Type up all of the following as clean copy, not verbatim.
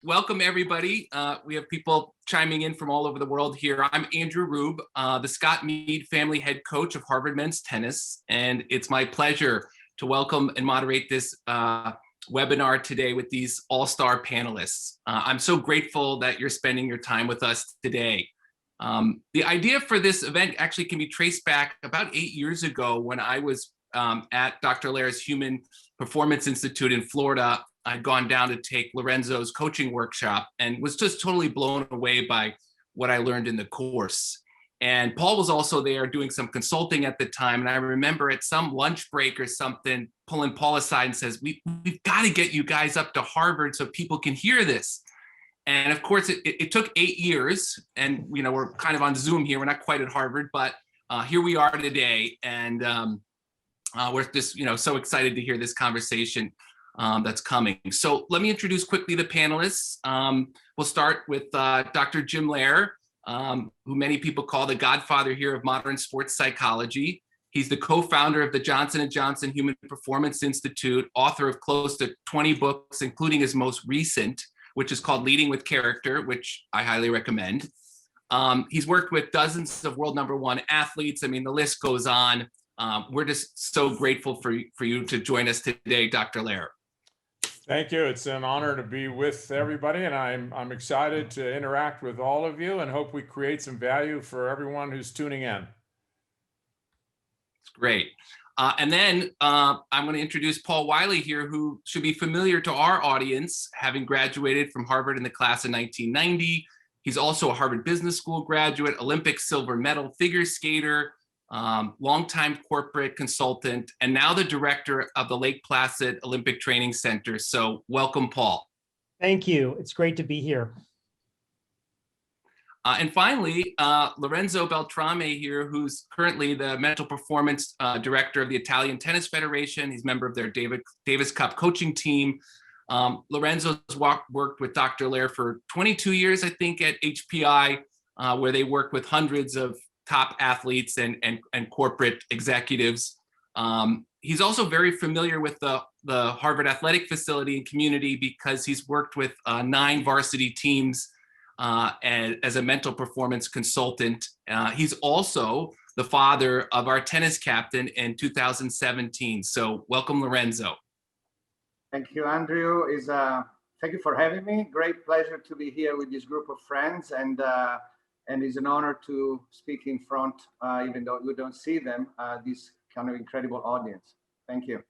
Welcome everybody. We have people chiming in from all over the world here. I'm Andrew Rueb, the Scott Mead family head coach of Harvard men's tennis, and it's my pleasure to welcome and moderate this webinar today with these all-star panelists. I'm so grateful that you're spending your time with us today. The idea for this event actually can be traced back about 8 years ago when I was at Dr. Loehr's Human Performance Institute in Florida. I'd gone down to take Lorenzo's coaching workshop and was just totally blown away by what I learned in the course. And Paul was also there doing some consulting at the time. And I remember at some lunch break or something, pulling Paul aside and says, we've got to get you guys up to Harvard so people can hear this. And of course, it took 8 years. And, you know, we're kind of on Zoom here. We're not quite at Harvard, but here we are today. And we're just, so excited to hear this conversation that's coming. So let me introduce quickly the panelists. We'll start with Dr. Jim Loehr, who many people call the godfather here of modern sports psychology. He's the co-founder of the Johnson & Johnson Human Performance Institute, author of close to 20 books, including his most recent, which is called Leading with Character, which I highly recommend. He's worked with dozens of world #1 athletes. I mean, the list goes on. We're just so grateful for you to join us today, Dr. Loehr. Thank you. It's an honor to be with everybody, and I'm excited to interact with all of you and hope we create some value for everyone who's tuning in. It's great. And then I'm going to introduce Paul Wylie here, who should be familiar to our audience, having graduated from Harvard in the class of 1990. He's also a Harvard Business School graduate, Olympic silver medal figure skater, longtime corporate consultant, and now the director of the Lake Placid Olympic Training Center. So welcome, Paul. Thank you. It's great to be here. And finally, Lorenzo Beltrame here, who's currently the mental performance director of the Italian Tennis Federation. He's a member of their Davis Cup coaching team. Lorenzo's worked with Dr. Loehr for 22 years, I think, at HPI, where they work with hundreds of top athletes and corporate executives. He's also very familiar with the Harvard athletic facility and community because he's worked with 9 varsity teams as a mental performance consultant. He's also the father of our tennis captain in 2017. So welcome, Lorenzo. Thank you, Andrew. Thank you for having me. Great pleasure to be here with this group of friends, and it's an honor to speak in front, even though we don't see them, this kind of incredible audience. Thank you.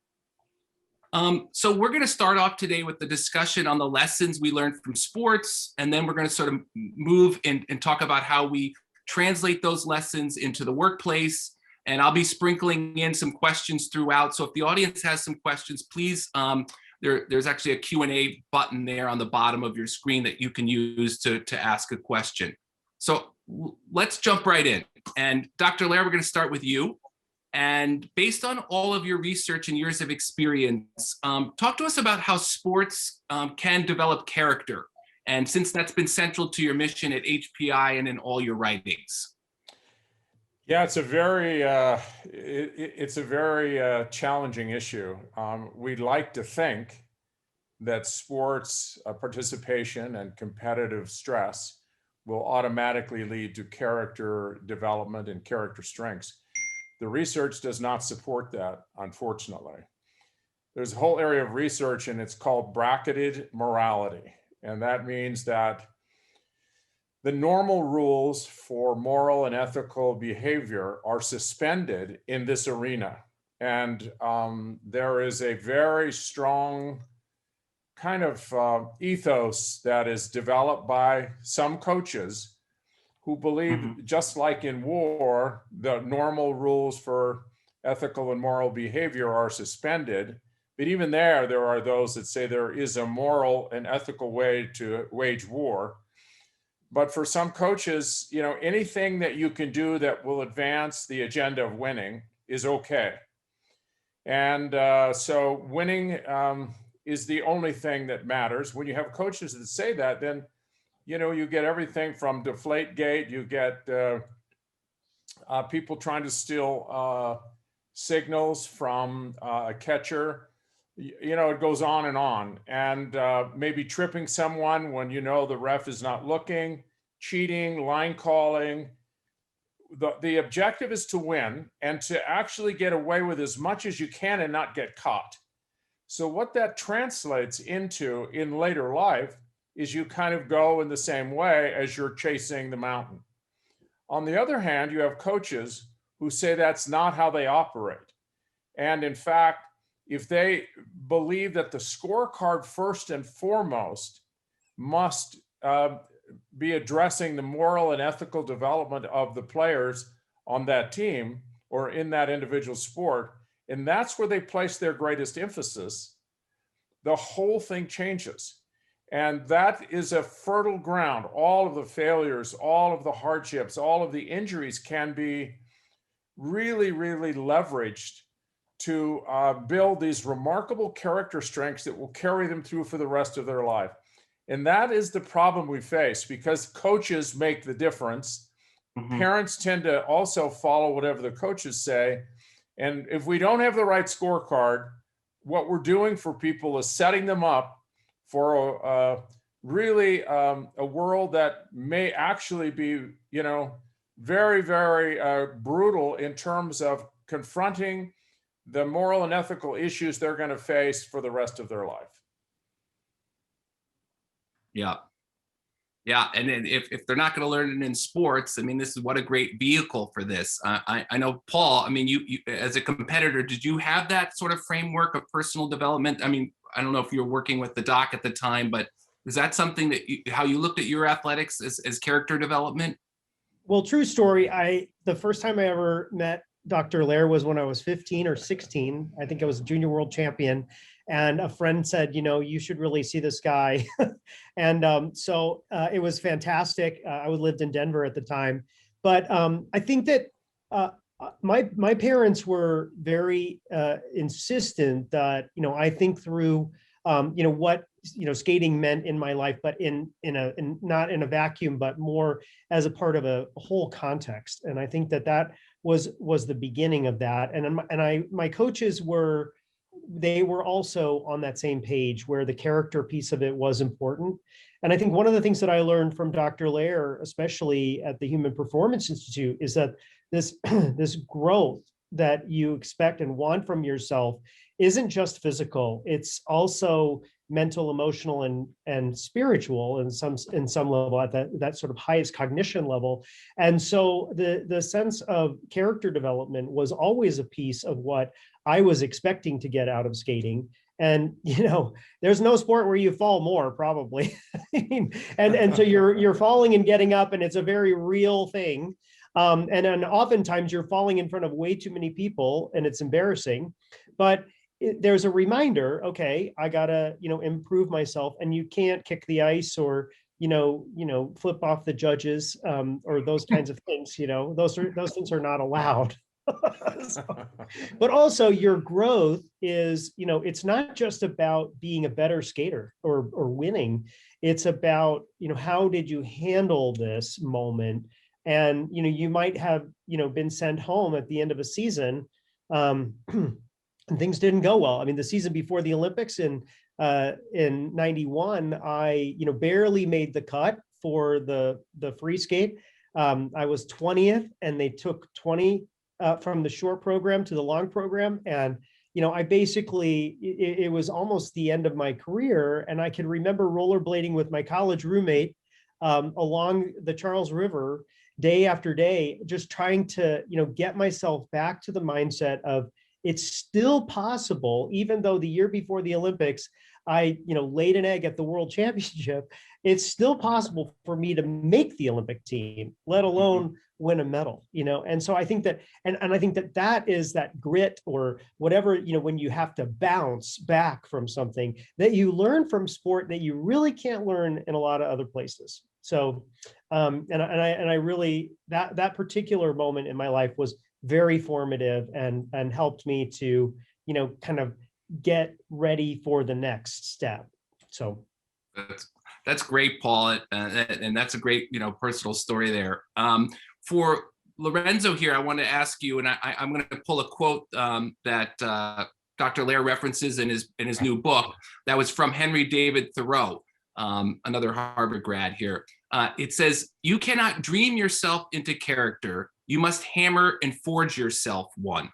So we're going to start off today with the discussion on the lessons we learned from sports, and then we're going to sort of move and talk about how we translate those lessons into the workplace. And I'll be sprinkling in some questions throughout. So if the audience has some questions, please, there's actually a Q&A button there on the bottom of your screen that you can use to ask a question. So let's jump right in. And Dr. Loehr, we're going to start with you. And based on all of your research and years of experience, talk to us about how sports can develop character. And since that's been central to your mission at HPI and in all your writings. Yeah, it's a very challenging issue. We'd like to think that sports participation and competitive stress will automatically lead to character development and character strengths. The research does not support that, unfortunately. There's a whole area of research, and it's called bracketed morality. And that means that the normal rules for moral and ethical behavior are suspended in this arena. And there is a very strong kind of ethos that is developed by some coaches who believe, just like in war, the normal rules for ethical and moral behavior are suspended. But even there are those that say there is a moral and ethical way to wage war. But for some coaches, anything that you can do that will advance the agenda of winning is okay. And so winning is the only thing that matters. When you have coaches that say that, then you get everything from Deflategate, you get people trying to steal signals from a catcher, it goes on, and maybe tripping someone when the ref is not looking, cheating, line calling. The objective is to win and to actually get away with as much as you can and not get caught. So what that translates into in later life is you kind of go in the same way as you're chasing the mountain. On the other hand, you have coaches who say that's not how they operate. And in fact, if they believe that the scorecard first and foremost must be addressing the moral and ethical development of the players on that team or in that individual sport, and that's where they place their greatest emphasis, the whole thing changes. And that is a fertile ground. All of the failures, all of the hardships, all of the injuries can be really, really leveraged to build these remarkable character strengths that will carry them through for the rest of their life. And that is the problem we face, because coaches make the difference. Mm-hmm. Parents tend to also follow whatever the coaches say. And if we don't have the right scorecard, what we're doing for people is setting them up for really a world that may actually be, very, very brutal in terms of confronting the moral and ethical issues they're going to face for the rest of their life. Yeah. Yeah. And then if they're not going to learn it in sports, this is what a great vehicle for this. I know, Paul, you as a competitor, did you have that sort of framework of personal development? I don't know if you were working with the doc at the time, but is that something that how you looked at your athletics as character development? Well, true story. The first time I ever met Dr. Loehr was when I was 15 or 16. I think I was a junior world champion. And a friend said, you should really see this guy. And so it was fantastic. I lived in Denver at the time. But I think that my parents were very insistent that, I think through, what, skating meant in my life, but not in a vacuum, but more as a part of a whole context. And I think that was the beginning of that. And my coaches were also on that same page where the character piece of it was important. And I think one of the things that I learned from Dr. Loehr, especially at the Human Performance Institute, is that this growth that you expect and want from yourself isn't just physical. It's also mental, emotional, and spiritual in some level, at that sort of highest cognition level. And so the sense of character development was always a piece of what I was expecting to get out of skating. And there's no sport where you fall more, probably. and so you're falling and getting up, and it's a very real thing. And then oftentimes you're falling in front of way too many people, and it's embarrassing. But there's a reminder, okay, I gotta, improve myself, and you can't kick the ice or, flip off the judges, or those kinds of things, those things are not allowed. But also your growth is, it's not just about being a better skater or winning. It's about, how did you handle this moment? And, you might have, been sent home at the end of a season, and things didn't go well. The season before the Olympics in 91, I, barely made the cut for the free skate. I was 20th, and they took 20 from the short program to the long program. And, I basically, it was almost the end of my career. And I can remember rollerblading with my college roommate along the Charles River day after day, just trying to, get myself back to the mindset of, it's still possible, even though the year before the Olympics, I, laid an egg at the World Championship. It's still possible for me to make the Olympic team, let alone win a medal, And so I think that, and I think that is that grit or whatever, when you have to bounce back from something that you learn from sport that you really can't learn in a lot of other places. So, and I really, that particular moment in my life was very formative and helped me to, kind of get ready for the next step. So that's great, Paul. And that's a great, personal story there. For Lorenzo here, I want to ask you, and I'm going to pull a quote that Dr. Loehr references in his new book. That was from Henry David Thoreau, another Harvard grad here. It says, "You cannot dream yourself into character. You must hammer and forge yourself one."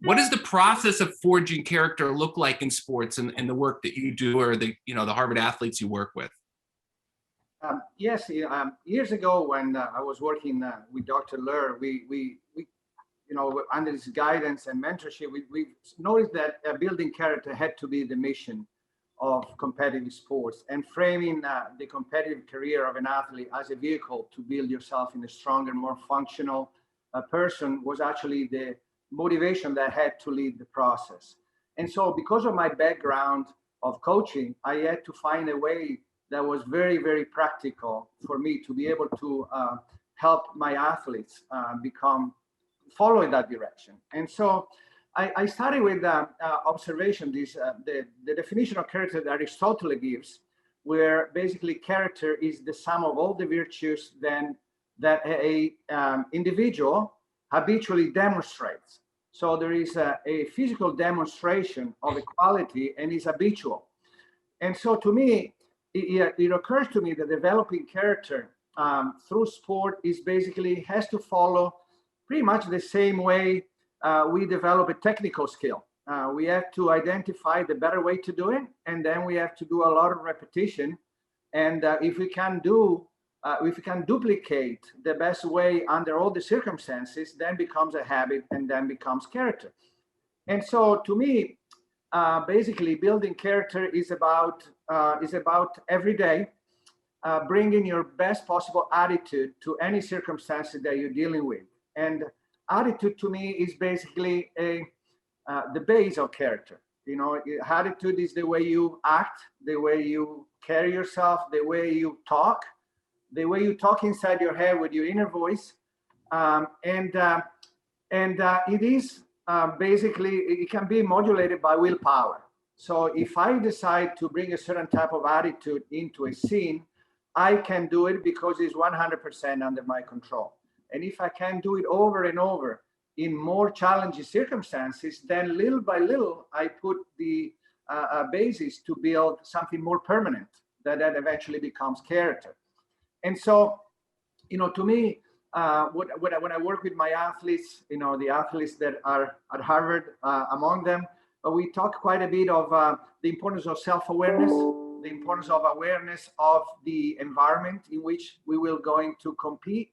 What does the process of forging character look like in sports and the work that you do, or the Harvard athletes you work with? Yes, years ago when I was working with Dr. Loehr, we under his guidance and mentorship, we noticed that building character had to be the mission of competitive sports, and framing the competitive career of an athlete as a vehicle to build yourself in a stronger, more functional person was actually the motivation that had to lead the process. And so because of my background of coaching, I had to find a way that was very, very practical for me to be able to help my athletes follow in that direction. And so I started with observation, the definition of character that Aristotle gives, where basically character is the sum of all the virtues that a individual habitually demonstrates. So there is a physical demonstration of a quality, and is habitual. And so to me, it occurs to me that developing character through sport has to follow pretty much the same way we develop a technical skill. We have to identify the better way to do it, and then we have to do a lot of repetition. And if we can duplicate the best way under all the circumstances, then becomes a habit, and then becomes character. And so to me, basically building character is about every day bringing your best possible attitude to any circumstances that you're dealing with. And attitude to me is basically the base of character. Attitude is the way you act, the way you carry yourself, the way you talk inside your head with your inner voice. It is basically, it can be modulated by willpower. So if I decide to bring a certain type of attitude into a scene, I can do it because it's 100% under my control. And if I can do it over and over in more challenging circumstances, then little by little, I put the basis to build something more permanent that eventually becomes character. And so, to me, when I work with my athletes, the athletes that are at Harvard, among them, we talk quite a bit of the importance of self-awareness, the importance of awareness of the environment in which we will going to compete.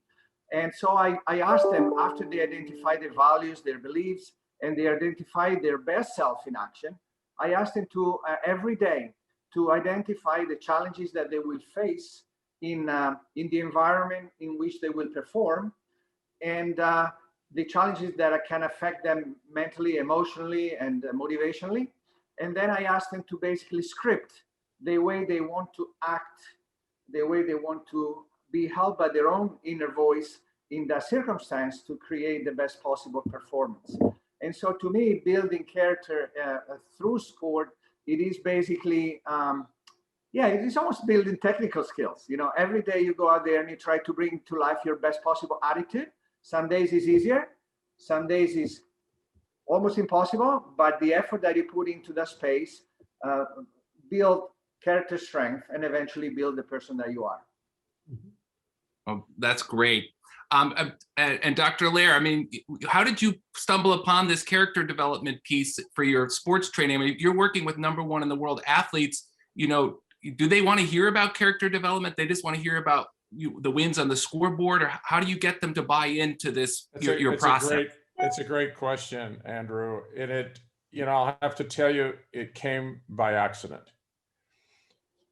And so I ask them, after they identify their values, their beliefs, and they identify their best self in action, I ask them to every day to identify the challenges that they will face in the environment in which they will perform, and the challenges that can affect them mentally, emotionally, and motivationally. And then I ask them to basically script the way they want to act, the way they want to be held by their own inner voice in that circumstance to create the best possible performance. And so to me, building character through sport, it is basically, it is almost building technical skills. Every day you go out there and you try to bring to life your best possible attitude. Some days is easier, some days is almost impossible, but the effort that you put into that space build character strength and eventually build the person that you are. Oh, that's great. And Dr. Loehr, how did you stumble upon this character development piece for your sports training? You're working with #1 in the world athletes. Do they want to hear about character development? They just want to hear about the wins on the scoreboard, or how do you get them to buy into this, your process? It's a great question, Andrew. I'll have to tell you, it came by accident.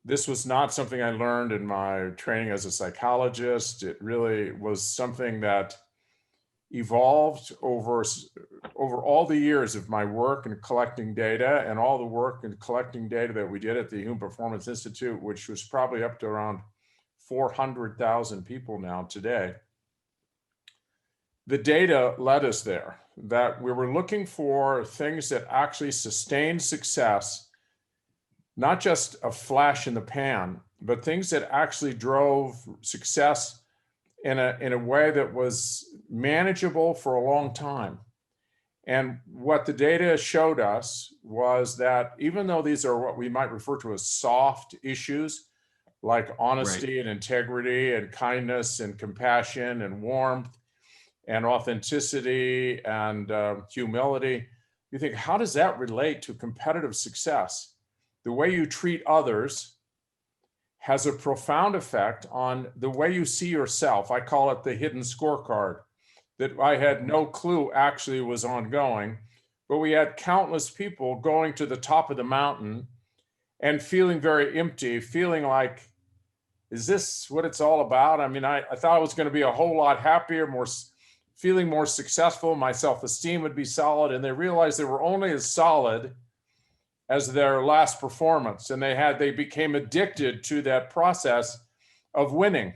This was not something I learned in my training as a psychologist. It really was something that evolved over all the years of my work in collecting data, and all the work in collecting data that we did at the Human Performance Institute, which was probably up to around 400,000 people now today. The data led us there, that we were looking for things that actually sustained success, not just a flash in the pan, but things that actually drove success in a way that was manageable for a long time. And what the data showed us was that even though these are what we might refer to as soft issues, like honesty and integrity and kindness and compassion and warmth and authenticity and humility, you think, how does that relate to competitive success? The way you treat others has a profound effect on the way you see yourself. I call it the hidden scorecard that I had no clue actually was ongoing, but we had countless people going to the top of the mountain and feeling very empty, feeling like, is this what it's all about? I mean, I thought I was going to be a whole lot happier, feeling more successful, my self-esteem would be solid, and they realized they were only as solid as their last performance, and they became addicted to that process of winning.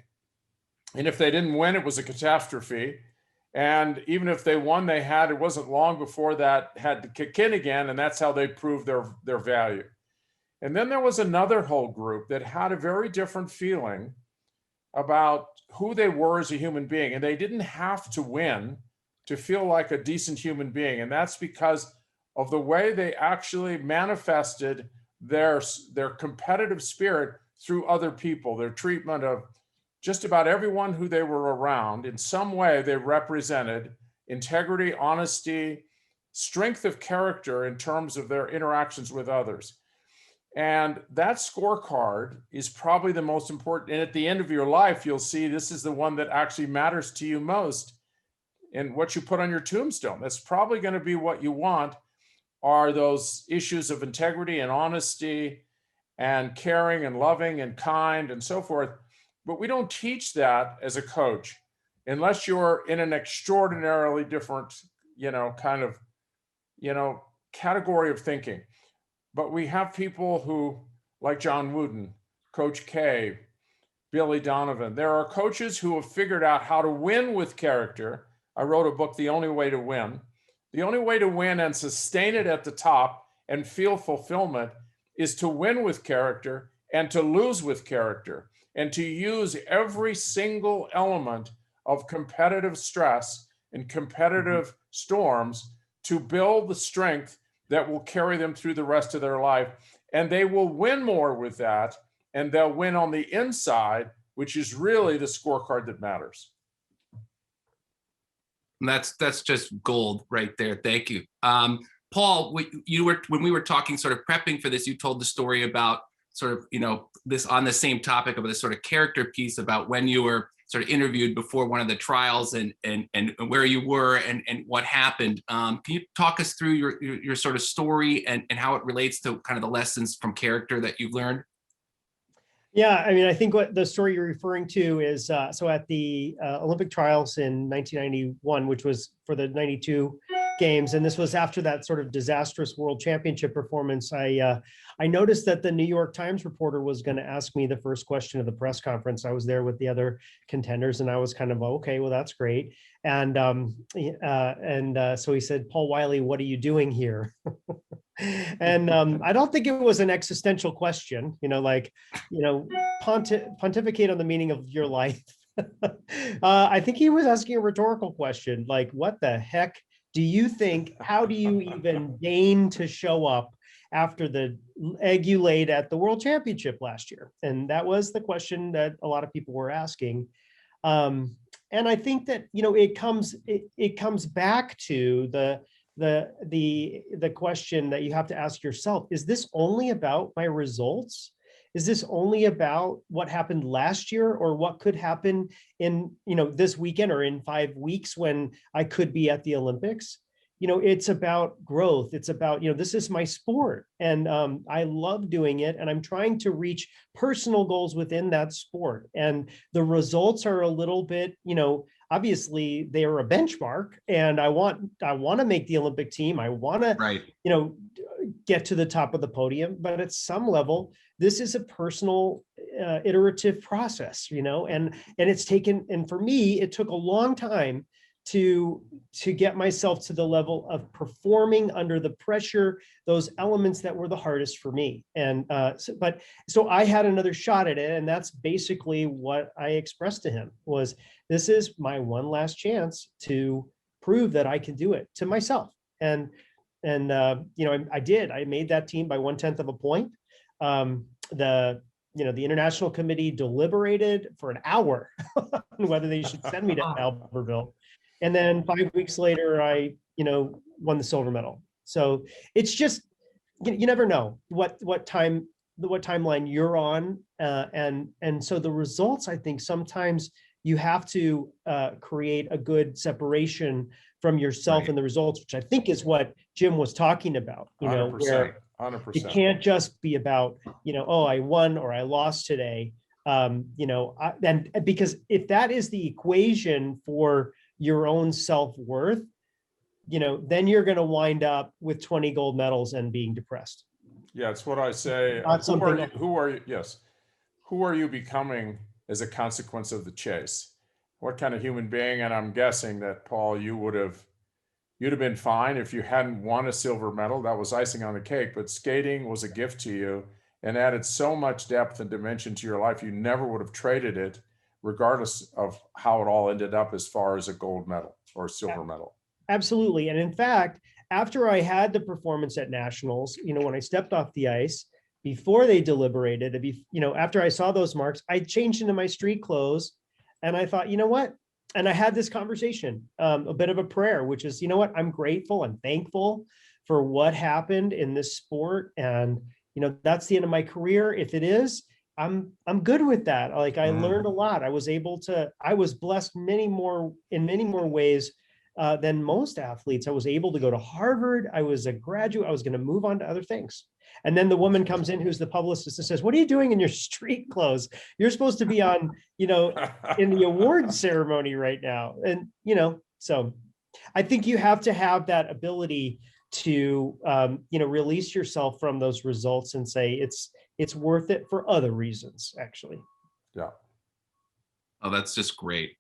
And if they didn't win, it was a catastrophe. And even if they won, it wasn't long before that had to kick in again, and that's how they proved their value. And then there was another whole group that had a very different feeling about who they were as a human being, and they didn't have to win to feel like a decent human being. And that's because of the way they actually manifested their competitive spirit through other people, their treatment of just about everyone who they were around. In some way, they represented integrity, honesty, strength of character in terms of their interactions with others. And that scorecard is probably the most important. And at the end of your life, you'll see this is the one that actually matters to you most. And what you put on your tombstone, that's probably going to be what you want, are those issues of integrity and honesty and caring and loving and kind and so forth. But we don't teach that as a coach unless you're in an extraordinarily different, category of thinking. But we have people who, like John Wooden, Coach K, Billy Donovan, there are coaches who have figured out how to win with character. I wrote a book, The Only Way to Win. The only way to win and sustain it at the top and feel fulfillment is to win with character and to lose with character, and to use every single element of competitive stress and competitive storms to build the strength that will carry them through the rest of their life. And they will win more with that, and they'll win on the inside, which is really the scorecard that matters. That's just gold right there. Thank you. Paul, when we were talking, sort of prepping for this, you told the story about sort of, this on the same topic of this sort of character piece about when you were sort of interviewed before one of the trials and where you were and what happened. Can you talk us through your sort of story and how it relates to kind of the lessons from character that you've learned? Yeah, I mean, I think what the story you're referring to is, so at the Olympic trials in 1991, which was for the 92 games, and this was after that sort of disastrous world championship performance, I noticed that the New York Times reporter was going to ask me the first question of the press conference. I was there with the other contenders, and I was kind of, okay, well, that's great. And so he said, "Paul Wylie, what are you doing here?" And I don't think it was an existential question, pontificate on the meaning of your life. I think he was asking a rhetorical question, like, what the heck do you think? How do you even deign to show up after the egg you laid at the World Championship last year? And that was the question that a lot of people were asking. And I think that, it comes back to the question that you have to ask yourself: is this only about my results? Is this only about what happened last year, or what could happen in, this weekend or in 5 weeks when I could be at the Olympics? It's about growth. It's about, this is my sport, and I love doing it, and I'm trying to reach personal goals within that sport. And the results are a little bit, obviously they are a benchmark, and I want to make the Olympic team. I want to, get to the top of the podium, but at some level, this is a personal, iterative process, and it's taken, and for me, it took a long time to get myself to the level of performing under the pressure, those elements that were the hardest for me. And so I had another shot at it, and that's basically what I expressed to him was, this is my one last chance to prove that I can do it, to myself. I did. I made that team by 1/10 of a point. The international committee deliberated for an hour on whether they should send me to Albertville. And then 5 weeks later, I won the silver medal. So it's just, you never know what timeline you're on. And so the results, I think sometimes you have to create a good separation from yourself Right. and the results, which I think is what Jim was talking about, 100%, where 100%. it can't just be about, oh, I won or I lost today. And because if that is the equation for your own self-worth, then you're going to wind up with 20 gold medals and being depressed. Yeah, it's what I say. Not something Who are you becoming as a consequence of the chase? What kind of human being? And I'm guessing that, Paul, you'd have been fine if you hadn't won a silver medal. That was icing on the cake, but skating was a gift to you and added so much depth and dimension to your life. You never would have traded it, regardless of how it all ended up as far as a gold medal or a silver medal. Absolutely. And in fact, after I had the performance at nationals, when I stepped off the ice, before they deliberated, after I saw those marks, I changed into my street clothes and I thought, you know what? And I had this conversation, a bit of a prayer, which is, I'm grateful and thankful for what happened in this sport. And, that's the end of my career. If it is, I'm good with that. Like I learned a lot. I was blessed in many more ways than most athletes. I was able to go to Harvard. I was a graduate. I was going to move on to other things. And then the woman comes in who's the publicist and says, what are you doing in your street clothes? You're supposed to be on, in the award ceremony right now. And, so I think you have to have that ability to, release yourself from those results and say it's worth it for other reasons, actually. Yeah. Oh, that's just great.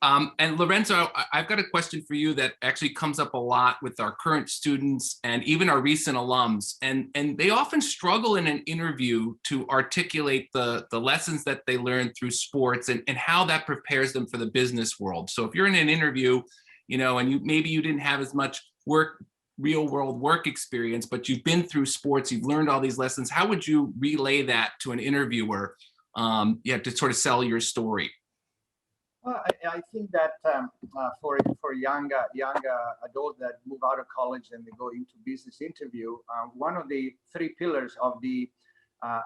And Lorenzo, I've got a question for you that actually comes up a lot with our current students and even our recent alums. And they often struggle in an interview to articulate the lessons that they learned through sports and how that prepares them for the business world. So if you're in an interview, and maybe you didn't have as much real world work experience, but you've been through sports, you've learned all these lessons, how would you relay that to an interviewer? You have to sort of sell your story. Well, I think that for young adults that move out of college and they go into business interview, one of the 3 pillars of the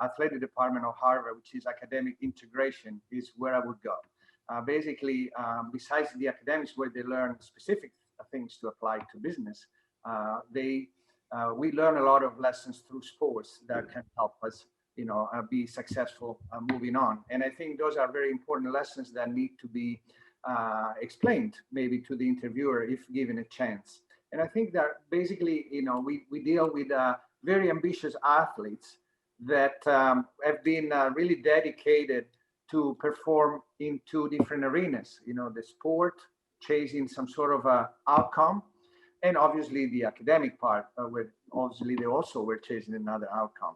athletic department of Harvard, which is academic integration, is where I would go. Basically, besides the academics where they learn specific things to apply to business, we learn a lot of lessons through sports that can help us be successful moving on. And I think those are very important lessons that need to be explained maybe to the interviewer if given a chance. And I think that basically, we deal with very ambitious athletes that have been really dedicated to perform in 2 different arenas, the sport, chasing some sort of outcome, and obviously the academic part, where obviously they also were chasing another outcome.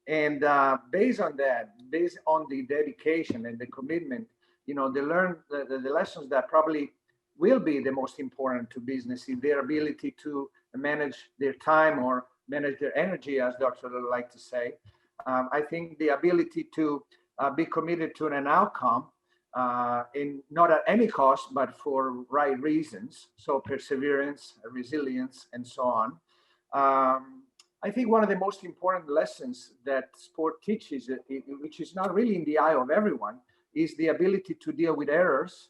And based on that, based on the dedication and the commitment, they learn the lessons that probably will be the most important to business in their ability to manage their time or manage their energy, as Dr. would like to say. I think the ability to be committed to an outcome, in not at any cost, but for right reasons. So perseverance, resilience, and so on. I think one of the most important lessons that sport teaches, which is not really in the eye of everyone, is the ability to deal with errors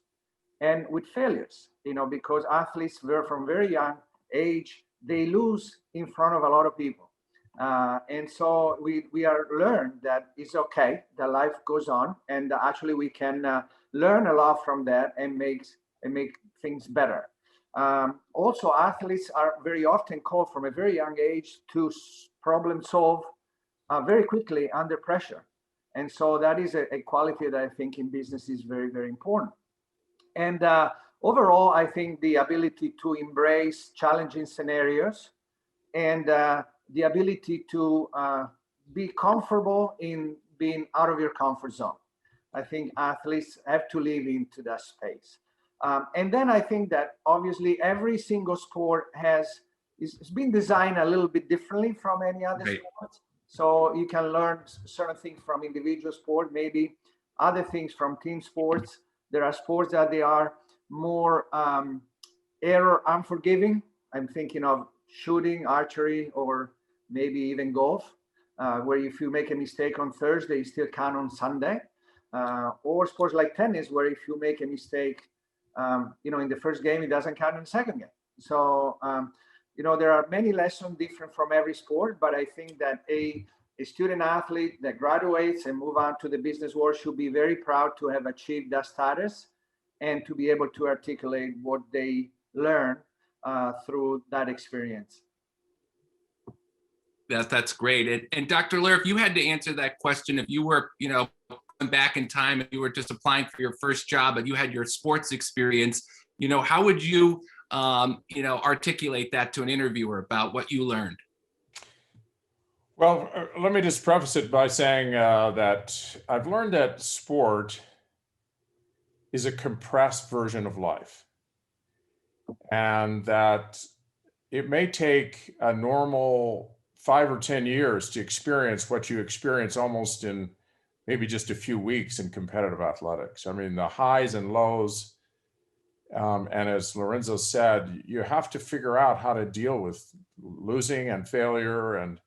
and with failures, because athletes were from very young age, they lose in front of a lot of people. And so we are learned that it's okay, that life goes on, and actually we can learn a lot from that and make things better. Also, athletes are very often called from a very young age to problem solve very quickly under pressure. And so that is a quality that I think in business is very, very important. And overall, I think the ability to embrace challenging scenarios and the ability to be comfortable in being out of your comfort zone. I think athletes have to live into that space. And then I think that obviously every single sport has it's been designed a little bit differently from any other Right. sports. So you can learn certain things from individual sport, maybe other things from team sports. There are sports that they are more error unforgiving. I'm thinking of shooting, archery, or maybe even golf, where if you make a mistake on Thursday, you still count on Sunday. Or sports like tennis, where if you make a mistake, in the first game, it doesn't count in the second game. So, there are many lessons different from every sport, but I think that a student athlete that graduates and move on to the business world should be very proud to have achieved that status and to be able to articulate what they learn through that experience. That's great. And Dr. Loehr, if you had to answer that question, if you were, going back in time and you were just applying for your first job and you had your sports experience, how would you, articulate that to an interviewer about what you learned? Well, let me just preface it by saying that I've learned that sport is a compressed version of life, and that it may take a normal 5 or 10 years to experience what you experience almost in maybe just a few weeks in competitive athletics. I mean, the highs and lows, and as Lorenzo said, you have to figure out how to deal with losing and failure, and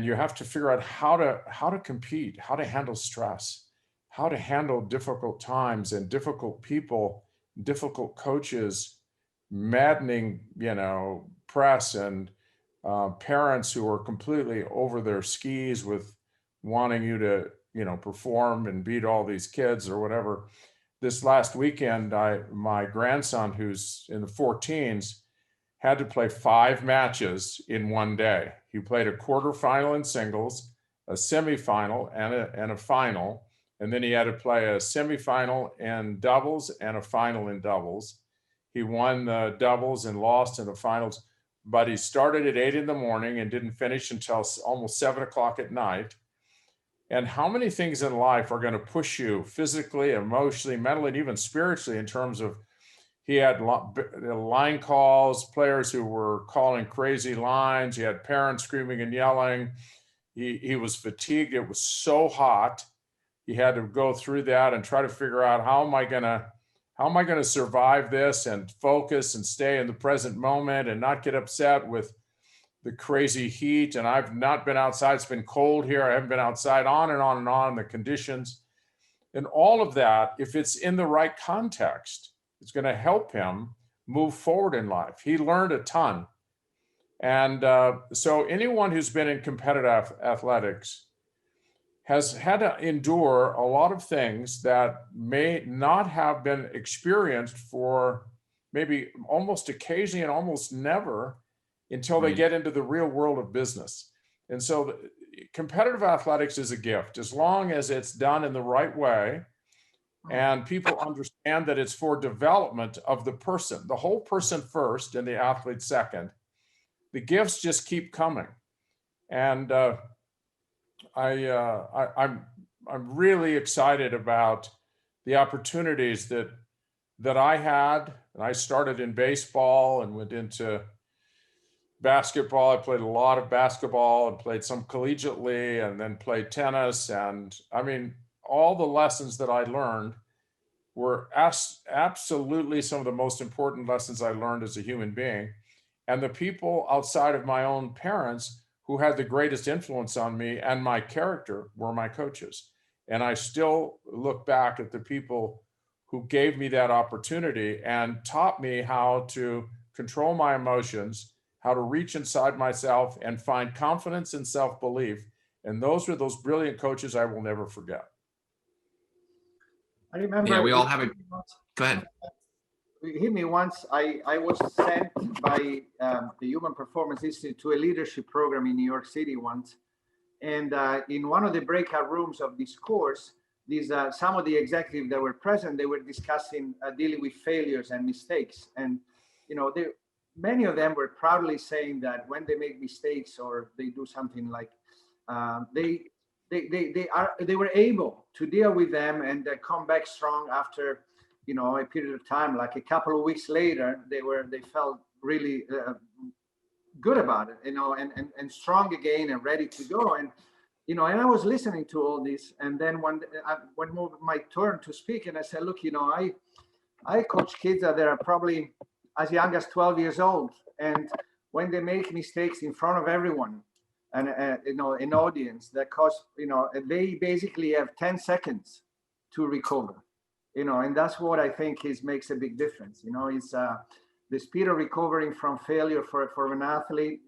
you have to figure out how to compete, how to handle stress, how to handle difficult times and difficult people, difficult coaches, maddening, press, and parents who are completely over their skis with wanting you to, perform and beat all these kids or whatever. This last weekend, my grandson, who's in the 14s, had to play 5 matches in one day. He played a quarterfinal in singles, a semifinal, and a final. And then he had to play a semifinal in doubles and a final in doubles. He won the doubles and lost in the finals, but he started at 8 in the morning and didn't finish until almost 7 o'clock at night. And how many things in life are going to push you physically, emotionally, mentally, and even spiritually in terms of, he had line calls, players who were calling crazy lines. He had parents screaming and yelling. He was fatigued. It was so hot. He had to go through that and try to figure out, how am I going to survive this and focus and stay in the present moment and not get upset with the crazy heat. And I've not been outside. It's been cold here. I haven't been outside, on and on and on, the conditions. And all of that, if it's in the right context, it's going to help him move forward in life. He learned a ton. And so anyone who's been in competitive athletics has had to endure a lot of things that may not have been experienced for maybe almost occasionally and almost never until they get into the real world of business. And so competitive athletics is a gift, as long as it's done in the right way and people understand that it's for development of the person, the whole person first and the athlete second. The gifts just keep coming. And I'm really excited about the opportunities that I had. And I started in baseball and went into basketball. I played a lot of basketball and played some collegiately, and then played tennis. And I mean, all the lessons that I learned were absolutely some of the most important lessons I learned as a human being. And the people outside of my own parents who had the greatest influence on me and my character were my coaches. And I still look back at the people who gave me that opportunity and taught me how to control my emotions, how to reach inside myself and find confidence and self-belief. And those were those brilliant coaches I will never forget. I remember. Yeah, we all have it. Go ahead. It hit me once. I was sent by the Human Performance Institute to a leadership program in New York City once. And in one of the breakout rooms of this course, some of the executives that were present, they were discussing dealing with failures and mistakes. And, many of them were proudly saying that when they make mistakes or they do something like they were able to deal with them and come back strong after a period of time, like a couple of weeks later, they felt really good about it, and strong again and ready to go. And and I was listening to all this, and then when my turn to speak, and I said, look, I coach kids that are probably as young as 12 years old, and when they make mistakes in front of everyone, and an audience that costs, they basically have 10 seconds to recover, and that's what I think makes a big difference. It's the speed of recovering from failure for an athlete,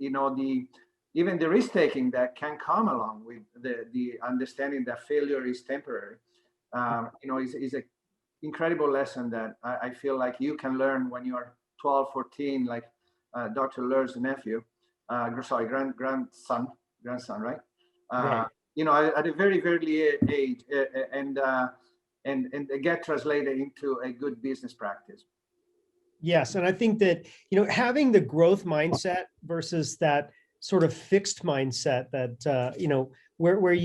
even the risk taking that can come along with the understanding that failure is temporary, is an incredible lesson that I feel like you can learn when you're 12, 14, like Dr. Loehr's nephew, grandson, right? Right. At a very, very early age, and get translated into a good business practice. Yes, and I think that having the growth mindset versus that sort of fixed mindset that where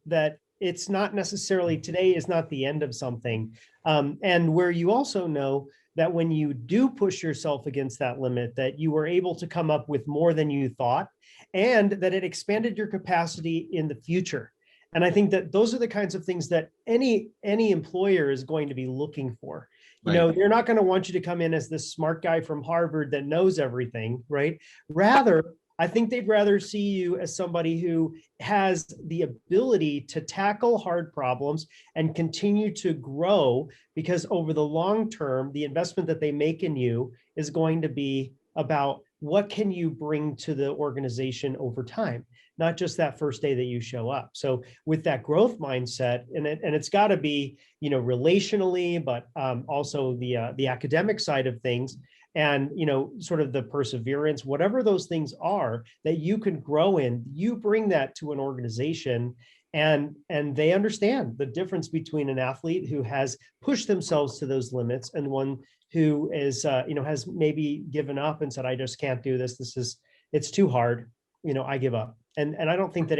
that it's not necessarily today is not the end of something, and where you also know that when you do push yourself against that limit, that you were able to come up with more than you thought, and that it expanded your capacity in the future. And I think that those are the kinds of things that any employer is going to be looking for. Right. They're not going to want you to come in as this smart guy from Harvard that knows everything, right? Rather, I think they'd rather see you as somebody who has the ability to tackle hard problems and continue to grow, because over the long term, the investment that they make in you is going to be about what can you bring to the organization over time, not just that first day that you show up. So with that growth mindset, and it's got to be, relationally, but also the academic side of things, and sort of the perseverance, whatever those things are that you can grow in, you bring that to an organization, and they understand the difference between an athlete who has pushed themselves to those limits and one who is has maybe given up and said, I just can't do this. It's too hard. I give up. And I don't think that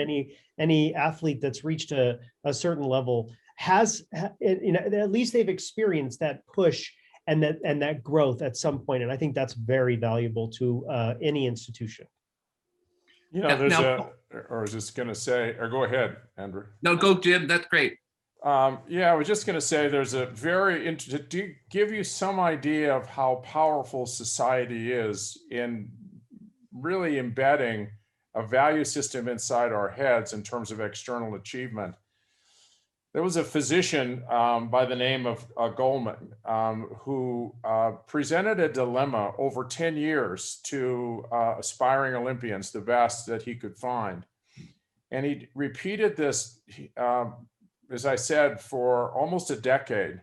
any athlete that's reached a certain level has, at least they've experienced that push and that growth at some point. And I think that's very valuable to any institution. There's or I was just going to say, or go ahead, Andrew. No, go, Jim. That's great. I was just going to say there's a to give you some idea of how powerful society is in really embedding a value system inside our heads in terms of external achievement. There was a physician by the name of Goldman who presented a dilemma over 10 years to aspiring Olympians, the best that he could find. And he repeated this, as I said, for almost a decade.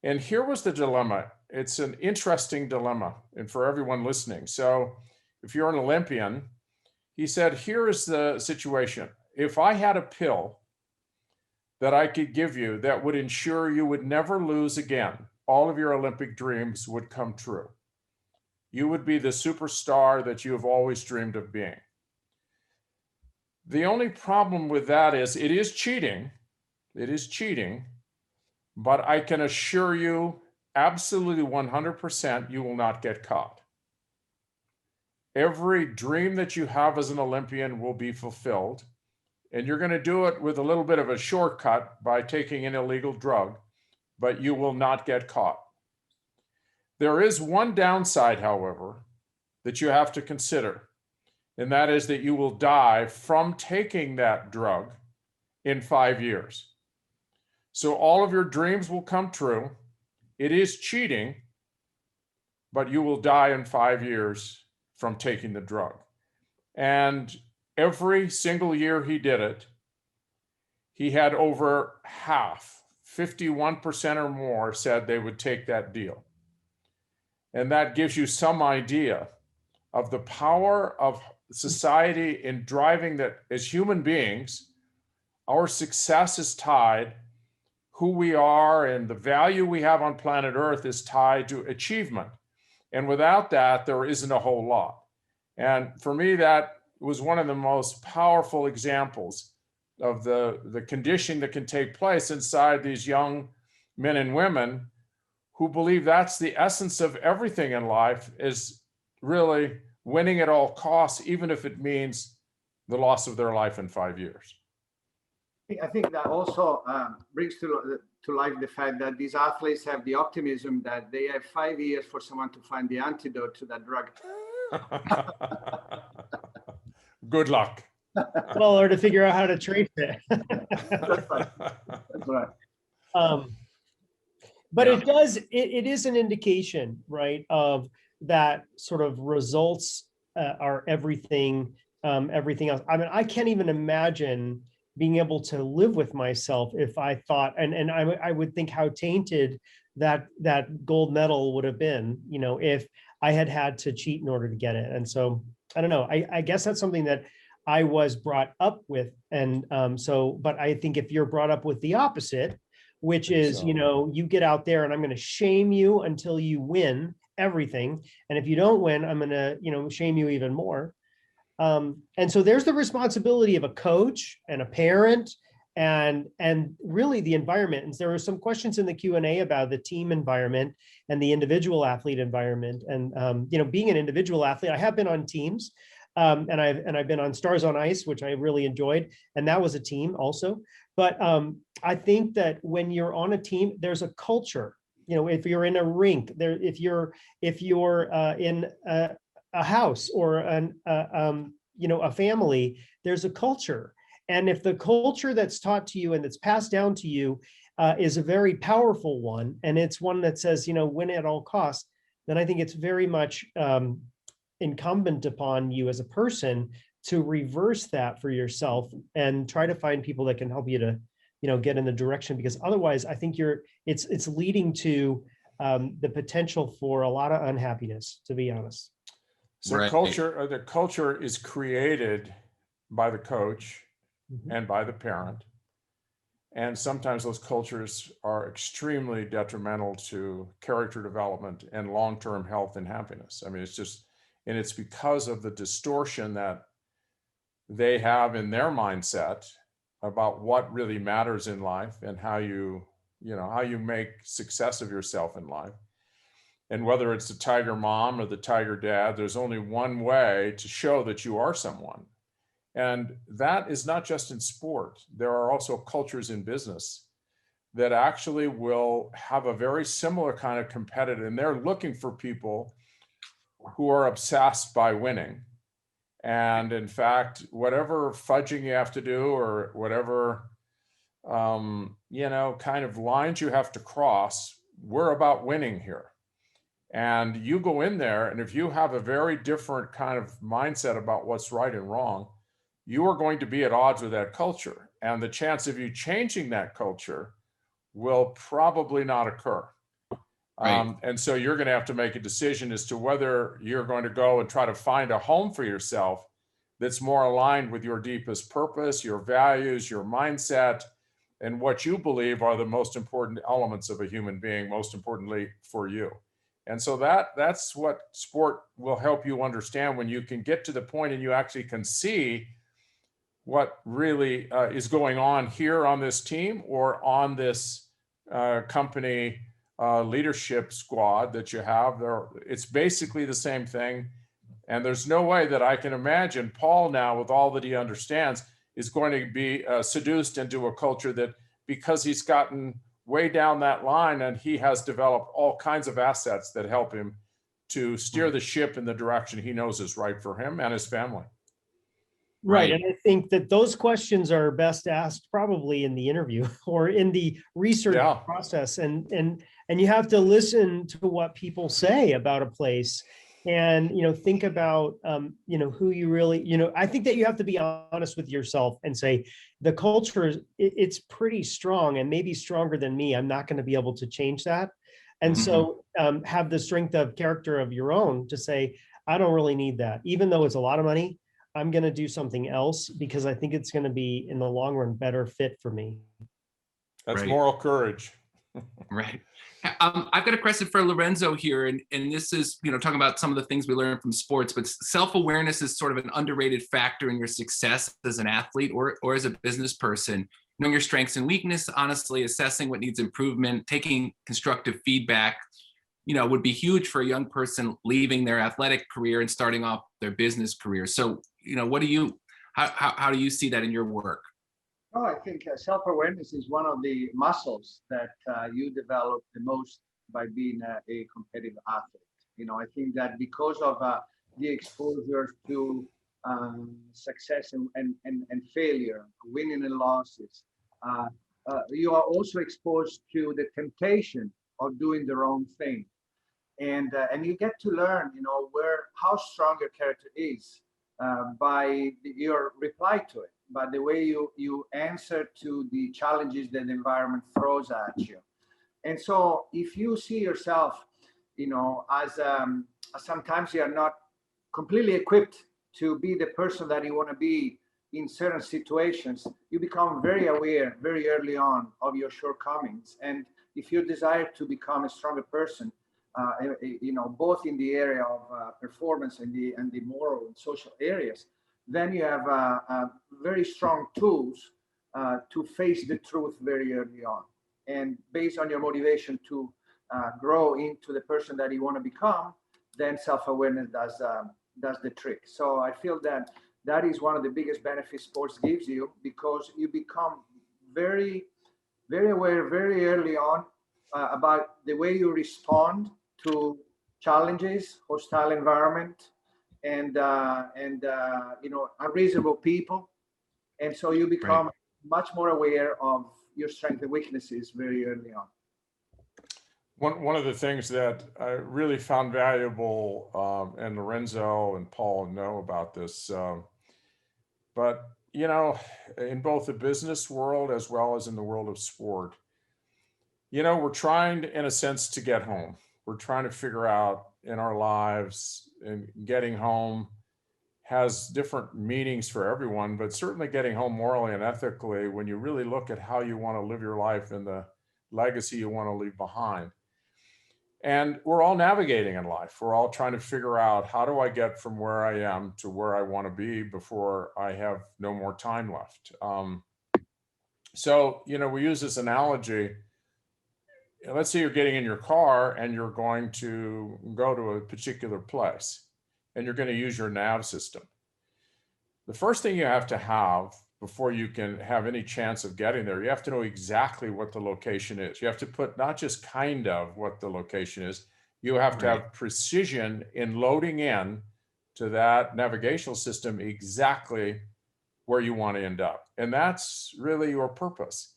And here was the dilemma. It's an interesting dilemma, and for everyone listening. So if you're an Olympian, he said, here is the situation. If I had a pill that I could give you that would ensure you would never lose again, all of your Olympic dreams would come true. You would be the superstar that you have always dreamed of being. The only problem with that is it is cheating. It is cheating, but I can assure you absolutely 100% you will not get caught. Every dream that you have as an Olympian will be fulfilled, and you're going to do it with a little bit of a shortcut by taking an illegal drug, but you will not get caught. There is one downside, however, that you have to consider, and that is that you will die from taking that drug in 5 years. So all of your dreams will come true. It is cheating, but you will die in 5 years from taking the drug. And every single year he did it, he had over half, 51% or more, said they would take that deal. And that gives you some idea of the power of society in driving that. As human beings, our success is tied, who we are and the value we have on planet Earth is tied to achievement. And without that, there isn't a whole lot. And for me, that was one of the most powerful examples of the conditioning that can take place inside these young men and women who believe that's the essence of everything in life, is really winning at all costs, even if it means the loss of their life in 5 years. I think that also brings to life the fact that these athletes have the optimism that they have 5 years for someone to find the antidote to that drug. Good luck. Well, or to figure out how to trace it. That's right. That's right. But Yeah. it does, it is an indication, right, of that sort of results are everything, everything else. I mean, I can't even imagine being able to live with myself if I thought, and I would think how tainted that gold medal would have been, you know, if I had had to cheat in order to get it. And so, I don't know, I guess that's something that I was brought up with. And but I think if you're brought up with the opposite, which is, so. you know, you get out there and I'm going to shame you until you win everything. And if you don't win, I'm going to, you know, shame you even more. And so there's the responsibility of a coach and a parent and really the environment. And there were some questions in the Q&A about the team environment and the individual athlete environment. And, you know, being an individual athlete, I have been on teams and I've been on Stars on Ice, which I really enjoyed. And that was a team also. But I think that when you're on a team, there's a culture. You know, if you're in a rink, there, if you're in a house or you know, a family, there's a culture. And if the culture that's taught to you and that's passed down to you is a very powerful one, and it's one that says, you know, win at all costs, then I think it's very much incumbent upon you as a person to reverse that for yourself and try to find people that can help you to, you know, get in the direction, because otherwise I think it's leading to the potential for a lot of unhappiness, to be honest. So Right. the culture is created by the coach and by the parent. And sometimes those cultures are extremely detrimental to character development and long-term health and happiness. I mean, it's just, and it's because of the distortion that they have in their mindset about what really matters in life and how you make success of yourself in life. And whether it's the tiger mom or the tiger dad, there's only one way to show that you are someone. And that is not just in sport. There are also cultures in business that actually will have a very similar kind of competitive, and they're looking for people who are obsessed by winning. And in fact, whatever fudging you have to do or whatever, you know, kind of lines you have to cross, we're about winning here. And you go in there, and if you have a very different kind of mindset about what's right and wrong, you are going to be at odds with that culture. And the chance of you changing that culture will probably not occur. Right. And so you're going to have to make a decision as to whether you're going to go and try to find a home for yourself that's more aligned with your deepest purpose, your values, your mindset, and what you believe are the most important elements of a human being, most importantly for you. And so that's what sport will help you understand, when you can get to the point and you actually can see what really is going on here on this team or on this company leadership squad that you have there. It's basically the same thing. And there's no way that I can imagine Paul now, with all that he understands, is going to be seduced into a culture that, because he's gotten way down that line and he has developed all kinds of assets that help him to steer the ship in the direction he knows is right for him and his family. Right. Right. And I think that those questions are best asked probably in the interview or in the research process. And you have to listen to what people say about a place and, you know, think about, you know, who you really, you know, I think that you have to be honest with yourself and say, the culture, it's pretty strong and maybe stronger than me. I'm not going to be able to change that. And so have the strength of character of your own to say, I don't really need that. Even though it's a lot of money, I'm going to do something else because I think it's going to be, in the long run, better fit for me. That's Right. moral courage. Right. I've got a question for Lorenzo here, and this is, you know, talking about some of the things we learn from sports, but self-awareness is sort of an underrated factor in your success as an athlete or as a business person. knowing your strengths and weakness, honestly assessing what needs improvement, taking constructive feedback, would be huge for a young person leaving their athletic career and starting off their business career. So, how do you see that in your work? Oh, I think self-awareness is one of the muscles that you develop the most by being a competitive athlete. I think that because of the exposure to success and failure, winning and losses, you are also exposed to the temptation of doing the wrong thing. And you get to learn, how strong your character is by your reply to it, by the way you answer to the challenges that the environment throws at you. And so if you see yourself, as sometimes you are not completely equipped to be the person that you want to be in certain situations, you become very aware very early on of your shortcomings. And if you desire to become a stronger person, both in the area of performance and the moral and social areas, then you have very strong tools to face the truth very early on. And based on your motivation to grow into the person that you want to become, then self-awareness does the trick. So I feel that is one of the biggest benefits sports gives you, because you become very, very aware very early on about the way you respond to challenges, hostile environment, and unreasonable people. And so you become much more aware of your strengths and weaknesses very early on. One of the things that I really found valuable, and Lorenzo and Paul know about this, but in both the business world as well as in the world of sport, we're trying, in a sense, to get home. We're trying to figure out in our lives, and getting home has different meanings for everyone, but certainly getting home morally and ethically, when you really look at how you want to live your life and the legacy you want to leave behind. And we're all navigating in life. We're all trying to figure out, how do I get from where I am to where I want to be before I have no more time left? So, we use this analogy. Let's say you're getting in your car and you're going to go to a particular place, and you're going to use your nav system. The first thing you have to have before you can have any chance of getting there, you have to know exactly what the location is. You have to put not just kind of what the location is, you have to have precision in loading in to that navigational system exactly where you want to end up. And that's really your purpose.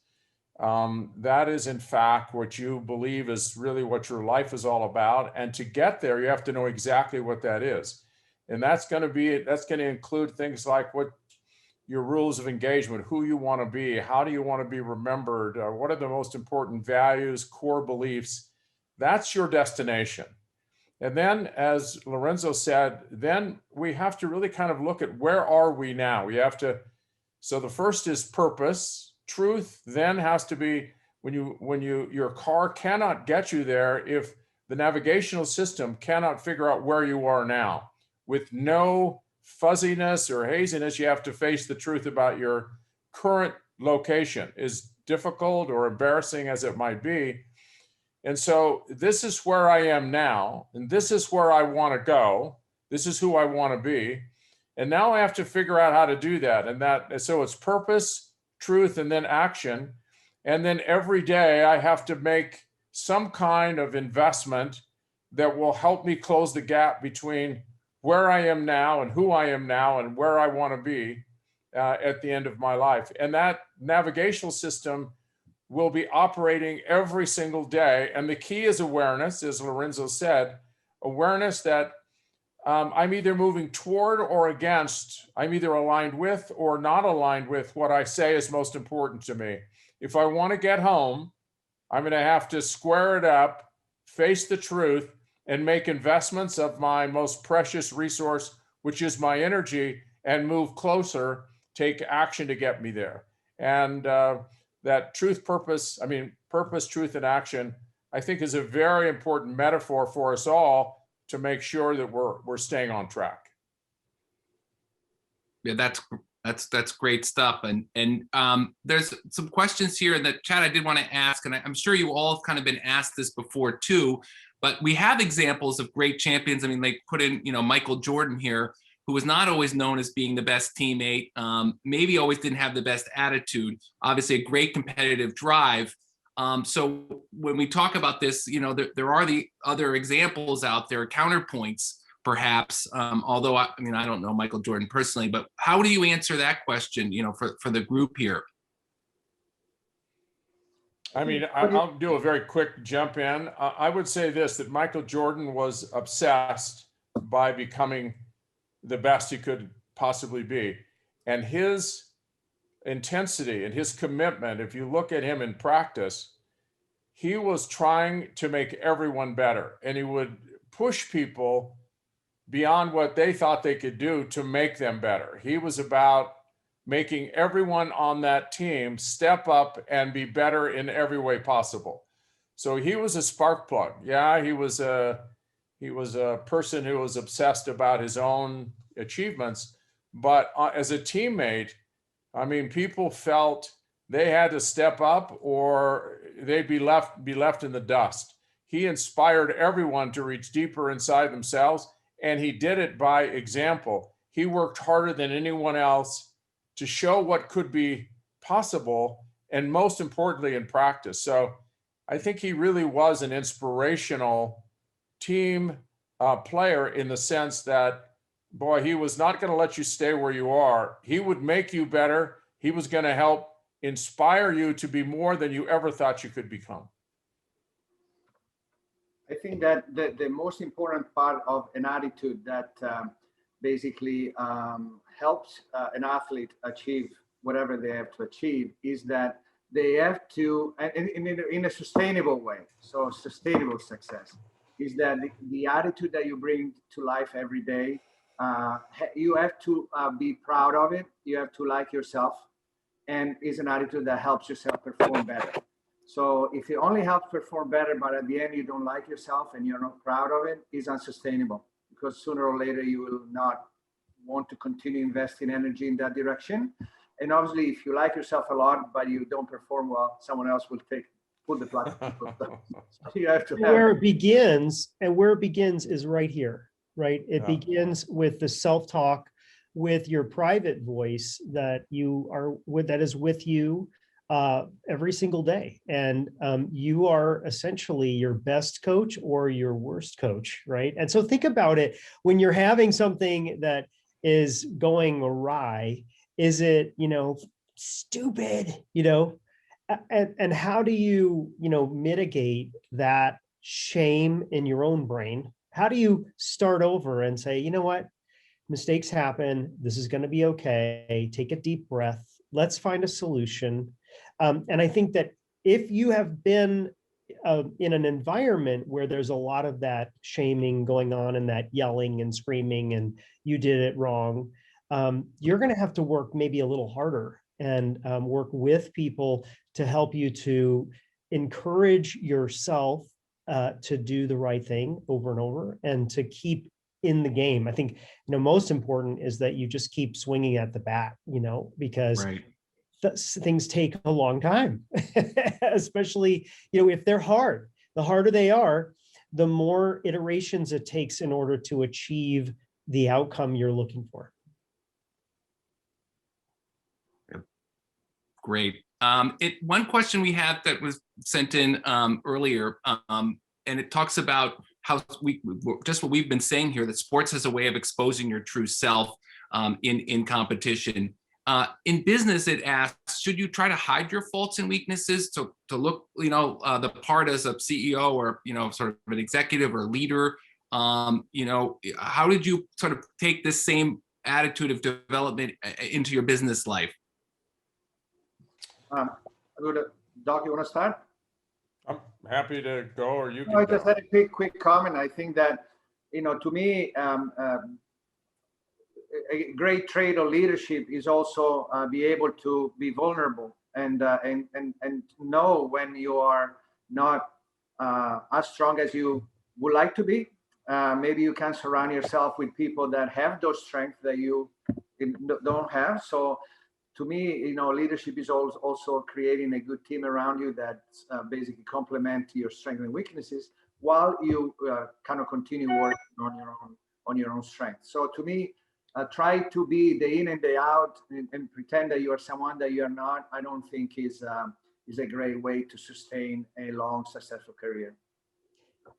That is, in fact, what you believe is really what your life is all about. And to get there, you have to know exactly what that is. And that's going to include things like what your rules of engagement, who you want to be, how do you want to be remembered, what are the most important values, core beliefs. That's your destination. And then, as Lorenzo said, then we have to really kind of look at, where are we now? So the first is purpose. Truth then has to be, your car cannot get you there if the navigational system cannot figure out where you are now. With no fuzziness or haziness, you have to face the truth about your current location, as difficult or embarrassing as it might be. And so this is where I am now, and this is where I want to go. This is who I want to be. And now I have to figure out how to do that. And so it's purpose, truth, and then action. And then every day I have to make some kind of investment that will help me close the gap between where I am now and who I am now and where I want to be at the end of my life. And that navigational system will be operating every single day. And the key is awareness, as Lorenzo said, awareness that I'm either moving toward or against, I'm either aligned with or not aligned with what I say is most important to me. If I want to get home, I'm going to have to square it up, face the truth, and make investments of my most precious resource, which is my energy, and move closer, take action to get me there. And that purpose, truth, and action, I think is a very important metaphor for us all to make sure that we're staying on track. Yeah, That's great stuff. And there's some questions here in the chat I did want to ask, and I'm sure you all have kind of been asked this before too, but we have examples of great champions. I mean, they put in, Michael Jordan here, who was not always known as being the best teammate, maybe always didn't have the best attitude, obviously a great competitive drive. So when we talk about this, there are the other examples out there, counterpoints, perhaps, although I don't know Michael Jordan personally, but how do you answer that question, for the group here? I mean, I'll do a very quick jump in. I would say this, that Michael Jordan was obsessed by becoming the best he could possibly be. And his intensity and his commitment, if you look at him in practice, he was trying to make everyone better. And he would push people beyond what they thought they could do to make them better. He was about making everyone on that team step up and be better in every way possible. So he was a spark plug. Yeah, he was a person who was obsessed about his own achievements, but as a teammate, I mean, people felt they had to step up or they'd be left in the dust. He inspired everyone to reach deeper inside themselves, and he did it by example. He worked harder than anyone else to show what could be possible, and most importantly, in practice. So I think he really was an inspirational team player in the sense that, boy, he was not going to let you stay where you are. He would make you better. He was going to help inspire you to be more than you ever thought you could become. I think that the most important part of an attitude that basically helps an athlete achieve whatever they have to achieve is that they have to, in a sustainable way, so sustainable success, is that the attitude that you bring to life every day, you have to be proud of it, you have to like yourself, and is an attitude that helps yourself perform better. So if it only helps perform better, but at the end you don't like yourself and you're not proud of it, it's unsustainable, because sooner or later you will not want to continue investing energy in that direction. And obviously, if you like yourself a lot, but you don't perform well, someone else will pull the plug. So you have to have where it begins is right here, right? It begins with the self-talk, with your private voice that you are with, that is with you every single day. And you are essentially your best coach or your worst coach, right? And so think about it, when you're having something that is going awry, is it, stupid, and how do you, mitigate that shame in your own brain? How do you start over and say, you know what, mistakes happen, this is going to be okay, take a deep breath, let's find a solution. And I think that if you have been in an environment where there's a lot of that shaming going on and that yelling and screaming and you did it wrong, you're going to have to work maybe a little harder and work with people to help you to encourage yourself to do the right thing over and over and to keep in the game. I think, most important is that you just keep swinging at the bat, because Right. Things take a long time, especially, if they're hard. The harder they are, the more iterations it takes in order to achieve the outcome you're looking for. Great. One question we had that was sent in earlier, and it talks about how just what we've been saying here, that sports has a way of exposing your true self in competition. In business, it asks, should you try to hide your faults and weaknesses to look, the part as a CEO or, sort of an executive or leader? How did you sort of take this same attitude of development into your business life? Doc, you want to start? I'm happy to go, or you can I go. just had a quick comment. I think that, to me, a great trait of leadership is also be able to be vulnerable and know when you are not as strong as you would like to be. Maybe you can surround yourself with people that have those strengths that you don't have. So to me, leadership is also creating a good team around you that basically complement your strengths and weaknesses while you kind of continue working on your own strengths. So to me, try to be day in and day out and pretend that you are someone that you are not, I don't think is a great way to sustain a long, successful career.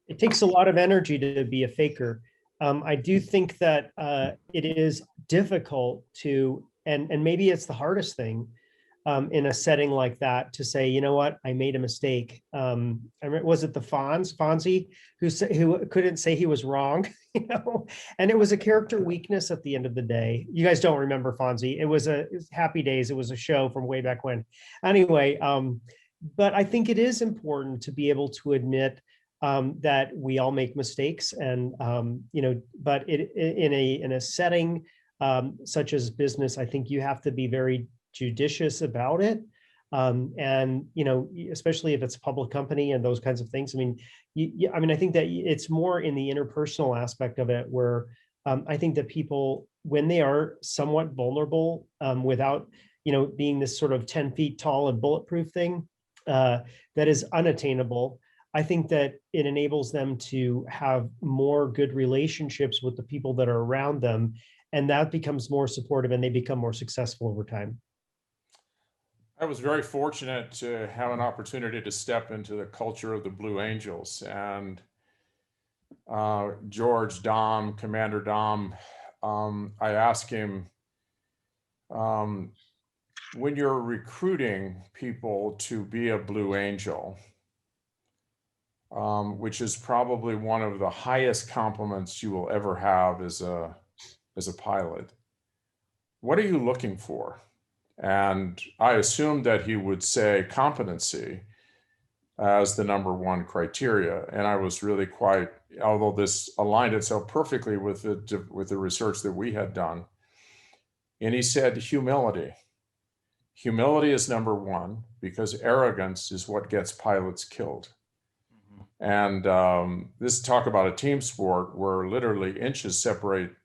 It takes a lot of energy to be a faker. I do think that it is difficult to, and maybe it's the hardest thing in a setting like that, to say, you know what, I made a mistake. I remember, was it the Fonzie who couldn't say he was wrong, and it was a character weakness at the end of the day. You guys don't remember Fonzie. It was Happy Days. It was a show from way back when. Anyway, but I think it is important to be able to admit that we all make mistakes, and but in a setting such as business, I think you have to be very judicious about it, and especially if it's a public company and those kinds of things. I mean, I think that it's more in the interpersonal aspect of it, where I think that people, when they are somewhat vulnerable, without being this sort of 10 feet tall and bulletproof thing that is unattainable, I think that it enables them to have more good relationships with the people that are around them, and that becomes more supportive, and they become more successful over time. I was very fortunate to have an opportunity to step into the culture of the Blue Angels, and George Dom, Commander Dom, I asked him, when you're recruiting people to be a Blue Angel, which is probably one of the highest compliments you will ever have as a pilot, what are you looking for? And I assumed that he would say competency as the number one criteria. And I was really quite, although this aligned itself perfectly with the research that we had done. And he said humility. Humility is number one, because arrogance is what gets pilots killed. And this talk about a team sport where literally inches separate,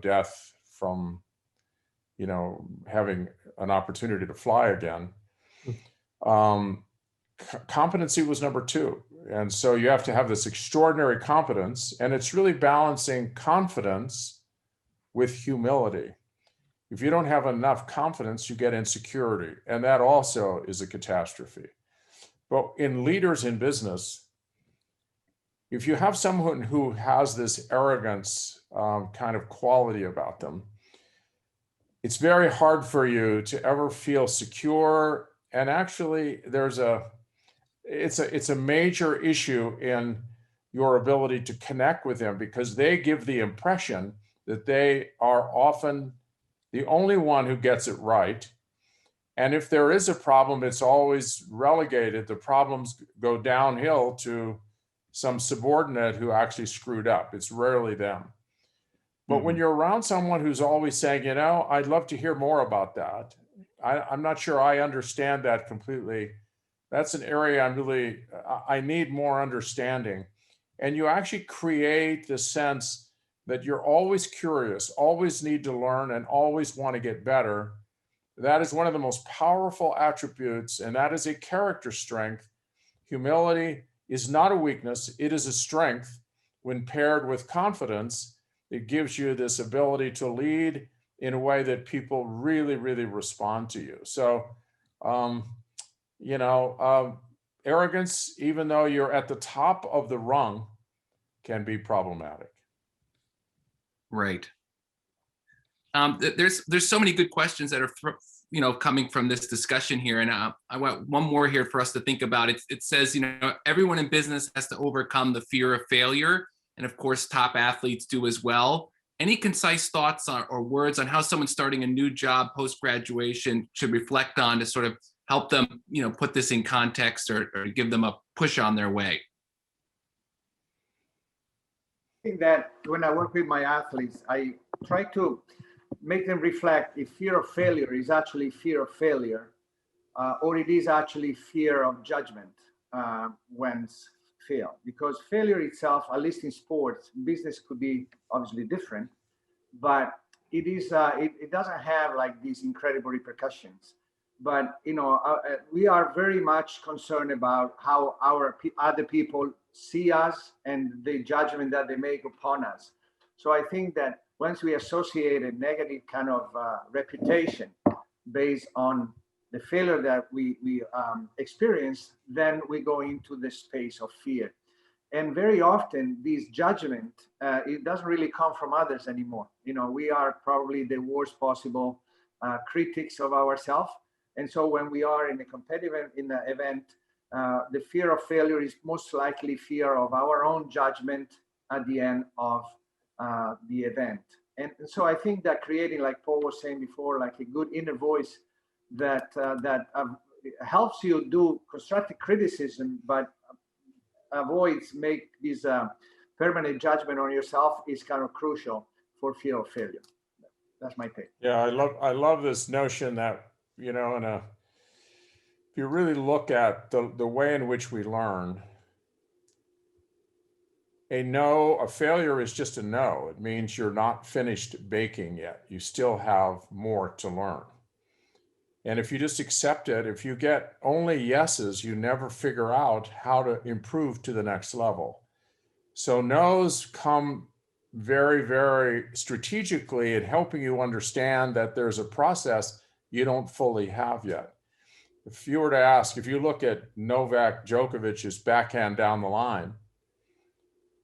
death from, having an opportunity to fly again. Competency was number two. And so you have to have this extraordinary competence, and it's really balancing confidence with humility. If you don't have enough confidence, you get insecurity, and that also is a catastrophe. But in leaders in business, if you have someone who has this arrogance kind of quality about them, it's very hard for you to ever feel secure. And actually, it's a major issue in your ability to connect with them, because they give the impression that they are often the only one who gets it right. And if there is a problem, it's always relegated. The problems go downhill to some subordinate who actually screwed up. It's rarely them. But when you're around someone who's always saying, I'd love to hear more about that. I'm not sure I understand that completely. That's an area I need more understanding. And you actually create the sense that you're always curious, always need to learn, and always want to get better. That is one of the most powerful attributes, and that is a character strength. Humility is not a weakness, it is a strength. When paired with confidence, it gives you this ability to lead in a way that people really, really respond to you. So, arrogance, even though you're at the top of the rung, can be problematic. Right. There's so many good questions that are coming from this discussion here, and I want one more here for us to think about. It says everyone in business has to overcome the fear of failure, and of course top athletes do as well. Any concise thoughts or words on how someone starting a new job post-graduation should reflect on to sort of help them put this in context or give them a push on their way? I think that when I work with my athletes, I try to make them reflect if fear of failure is actually fear of failure, or it is actually fear of judgment when fail. Because failure itself, at least in sports, business could be obviously different, but it doesn't have like these incredible repercussions. But we are very much concerned about how other people see us and the judgment that they make upon us. So I think that once we associate a negative kind of reputation based on the failure that we experience, then we go into the space of fear. And very often, this judgment, it doesn't really come from others anymore. We are probably the worst possible critics of ourselves. And so when we are in a competitive event, the fear of failure is most likely fear of our own judgment at the end of the event. And so I think that creating, like Paul was saying before, like a good inner voice that helps you do constructive criticism, but avoids make this permanent judgment on yourself is kind of crucial for fear of failure. That's my take. Yeah, I love this notion that, if you really look at the way in which we learn, a failure is just a no. It means you're not finished baking yet. You still have more to learn. And if you just accept it, if you get only yeses, you never figure out how to improve to the next level. So no's come very, very strategically in helping you understand that there's a process you don't fully have yet. If you were to ask, if you look at Novak Djokovic's backhand down the line,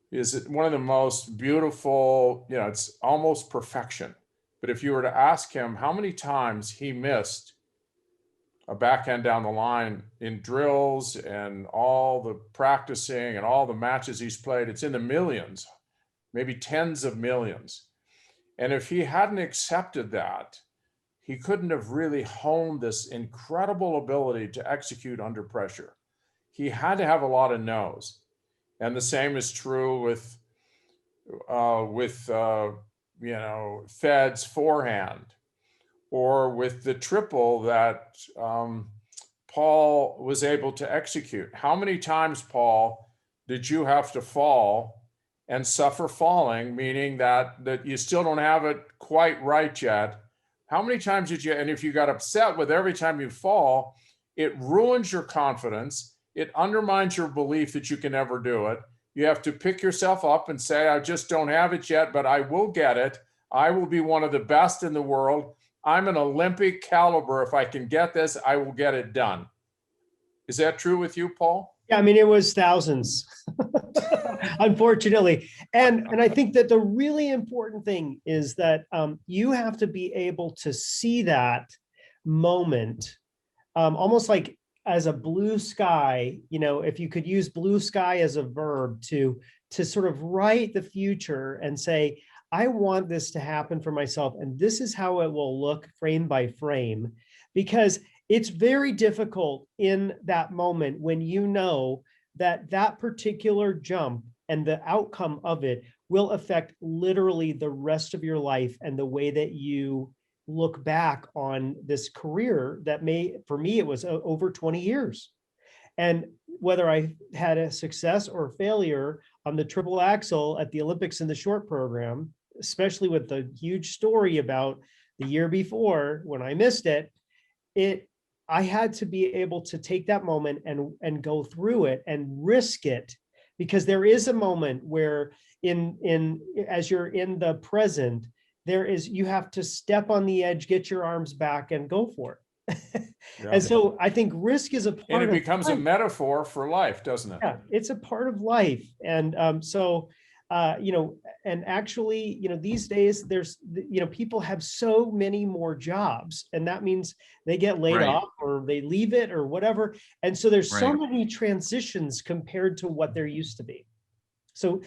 is it one of the most beautiful, it's almost perfection. But if you were to ask him how many times he missed a backhand down the line in drills and all the practicing and all the matches he's played, it's in the millions, maybe tens of millions. And if he hadn't accepted that, he couldn't have really honed this incredible ability to execute under pressure. He had to have a lot of no's. And the same is true with Fed's forehand, or with the triple that Paul was able to execute. How many times, Paul, did you have to fall and suffer falling, meaning that you still don't have it quite right yet? How many times did you, and if you got upset with every time you fall, it ruins your confidence. It undermines your belief that you can ever do it. You have to pick yourself up and say, I just don't have it yet, but I will get it. I will be one of the best in the world. I'm an Olympic caliber. If I can get this, I will get it done. Is that true with you, Paul? Yeah, I mean, it was thousands, unfortunately. And I think that the really important thing is that you have to be able to see that moment almost like as a blue sky, if you could use blue sky as a verb to sort of write the future and say, I want this to happen for myself, and this is how it will look frame by frame, because it's very difficult in that moment when you know that that particular jump and the outcome of it will affect literally the rest of your life and the way that you look back on this career that for me, it was over 20 years. And whether I had a success or failure on the triple axel at the Olympics in the short program, especially with the huge story about the year before when I missed it, I had to be able to take that moment and go through it and risk it, because there is a moment where as you're in the present, you have to step on the edge, get your arms back and go for it. Yeah. And so I think risk is a part of life. And it becomes a metaphor for life, doesn't it? Yeah, it's a part of life. And and actually, these days there's, people have so many more jobs, and that means they get laid off or they leave it or whatever. And so there's so many transitions compared to what there used to be. So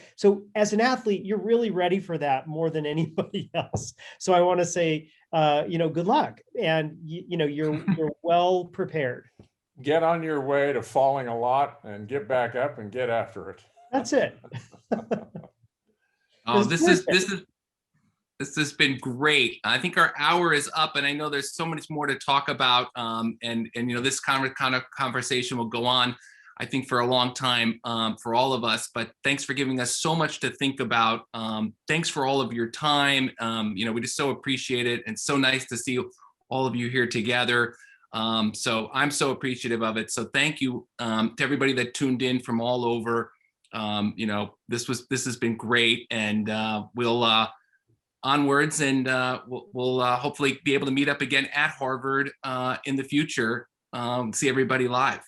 as an athlete, you're really ready for that more than anybody else. So I want to say, good luck, and you're well prepared. Get on your way to falling a lot and get back up and get after it. That's it. Oh, this has been great. I think our hour is up, and I know there's so much more to talk about. And this kind of conversation will go on. I think, for a long time for all of us. But thanks for giving us so much to think about. Thanks for all of your time. We just so appreciate it, and so nice to see all of you here together. So I'm so appreciative of it. So thank you to everybody that tuned in from all over. This has been great, and we'll onwards, and we'll hopefully be able to meet up again at Harvard in the future. See everybody live.